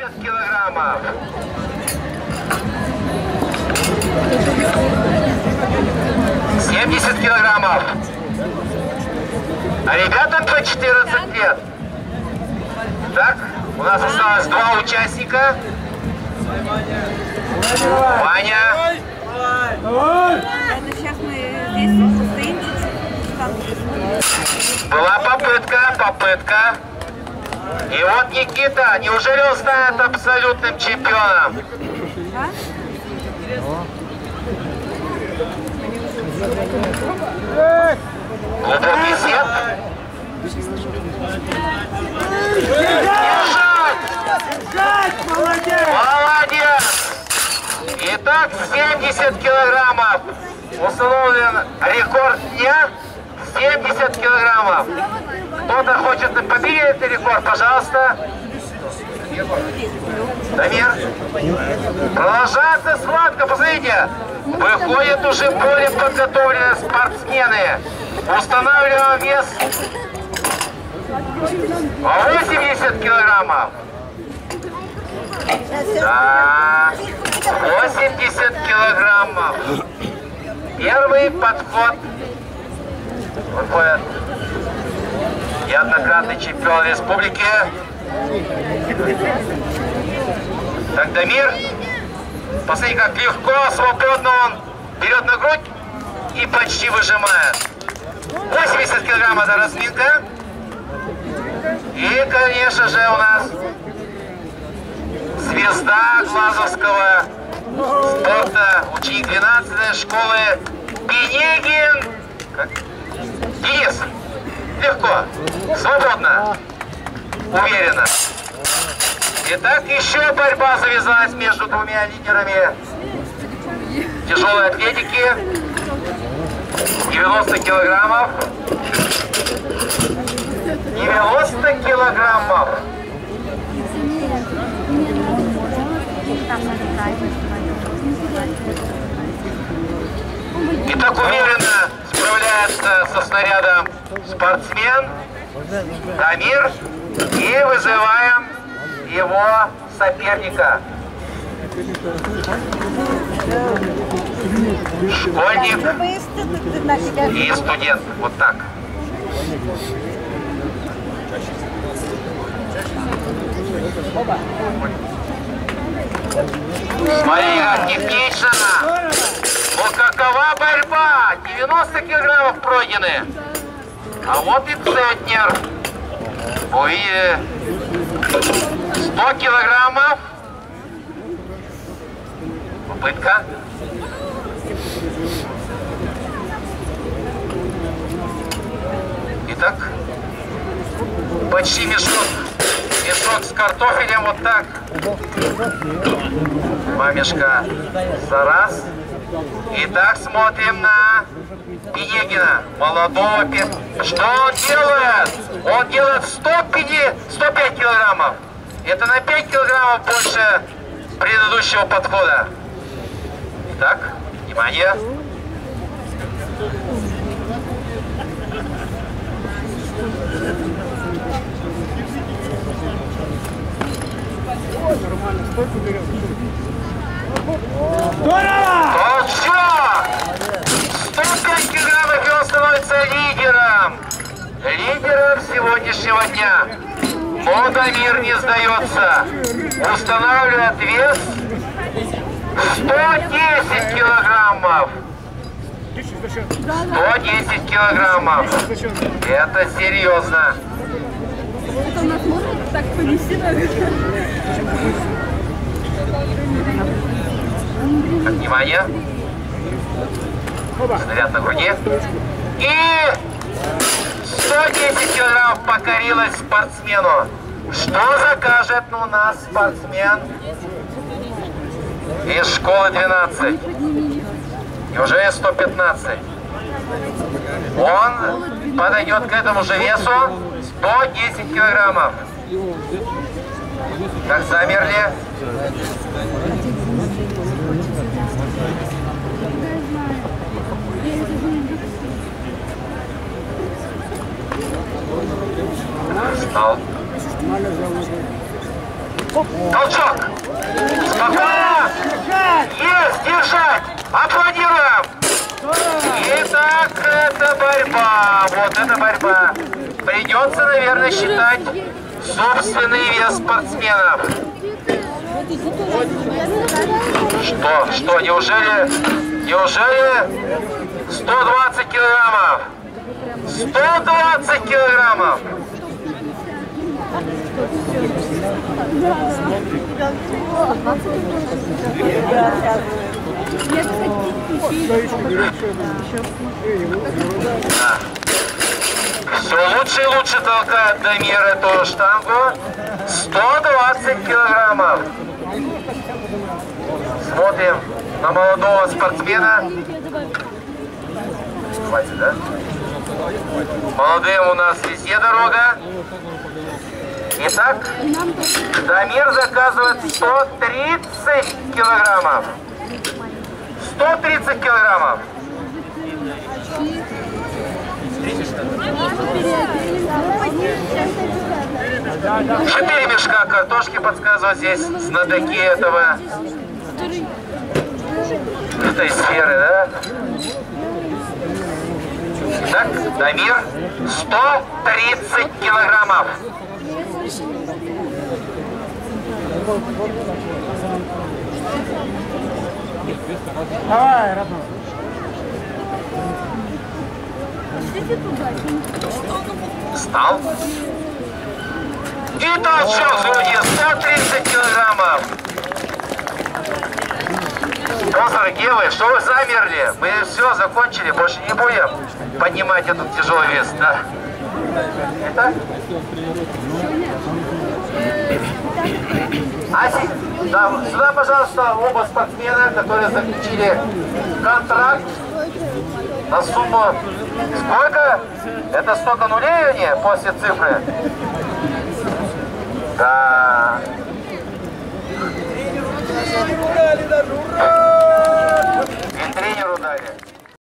70 килограммов. Килограммов. А ребятам по 14 лет. Так, у нас осталось 2 участника. Ваня. Сейчас мы здесь стоим. Была попытка. И вот Никита, неужели он станет абсолютным чемпионом? Глубокий сет. Молодец! Итак, 70 килограммов. Установлен рекорд дня. 70 килограммов. Кто-то хочет победить этот рекорд, пожалуйста. Дамир. Продолжается схватка, посмотрите. Выходят уже более подготовленные спортсмены. Устанавливаем вес 80 килограммов. Да, 80 килограммов. Первый подход. Выходит неоднократный чемпион республики. Так, Дамир. Посмотрите, как легко, свободно он берет на грудь и почти выжимает. 80 килограмм это разминка. И, конечно же, у нас звезда глазовского спорта, ученик 12-й школы Пенегин. Денис, легко, свободно, уверенно. Итак, еще борьба завязалась между двумя лидерами тяжелой атлетики. 90 килограммов. 90 килограммов. И так уверенно справляется со снарядом спортсмен Дамир. И вызываем его соперника. Школьник и студент. Вот так. Смотри, как технично. Вот какова борьба. 90 килограммов пройдены. А вот и центнер. Увидели. 100 килограммов. Попытка. Итак, почти мешок. Мешок с картофелем вот так. Мамешка за раз. Итак, смотрим на Пенегина, молодого. Что он делает? Он делает 105 килограммов. Это на 5 килограммов больше предыдущего подхода. Итак, внимание. Ну все! 105 килограммов, и он становится лидером. Лидером сегодняшнего дня. Но Дамир не сдается. Устанавливает вес 110 килограммов. 110 килограммов. Это серьезно. Это у нас может так повести? Внимание. Снаряд на груди. И 110 килограммов покорилось спортсмену. Что закажет у нас спортсмен из школы 12? Неужели 115? Он подойдет к этому же весу 110 килограммов. Как замерли. Встал. Толчок. Спокойно. Есть, держать. Аплодируем. Итак, это борьба. Вот это борьба. Придется, наверное, считать собственный вес спортсменов. Что, неужели 120 килограммов? 120 килограммов! Да. Все лучше и лучше толкает Дамир эту штангу. 120 килограммов. Смотрим на молодого спортсмена. Хватит, да? Молодым у нас везде дорога. Итак, Дамир заказывает 130 килограммов. 130 килограммов. Четыре мешка картошки подсказывают здесь знатоки этой сферы, да? Так, Дамир 130 килограммов. Давай, родной. Встал. И толчок, друзья, 130 килограммов. Спонсоры, где вы? Что вы замерли? Мы все закончили, больше не будем поднимать этот тяжелый вес, да? Итак? Да, сюда, пожалуйста, оба спортсмена, которые заключили контракт на сумму сколько? Это столько нулей или нет после цифры? Да.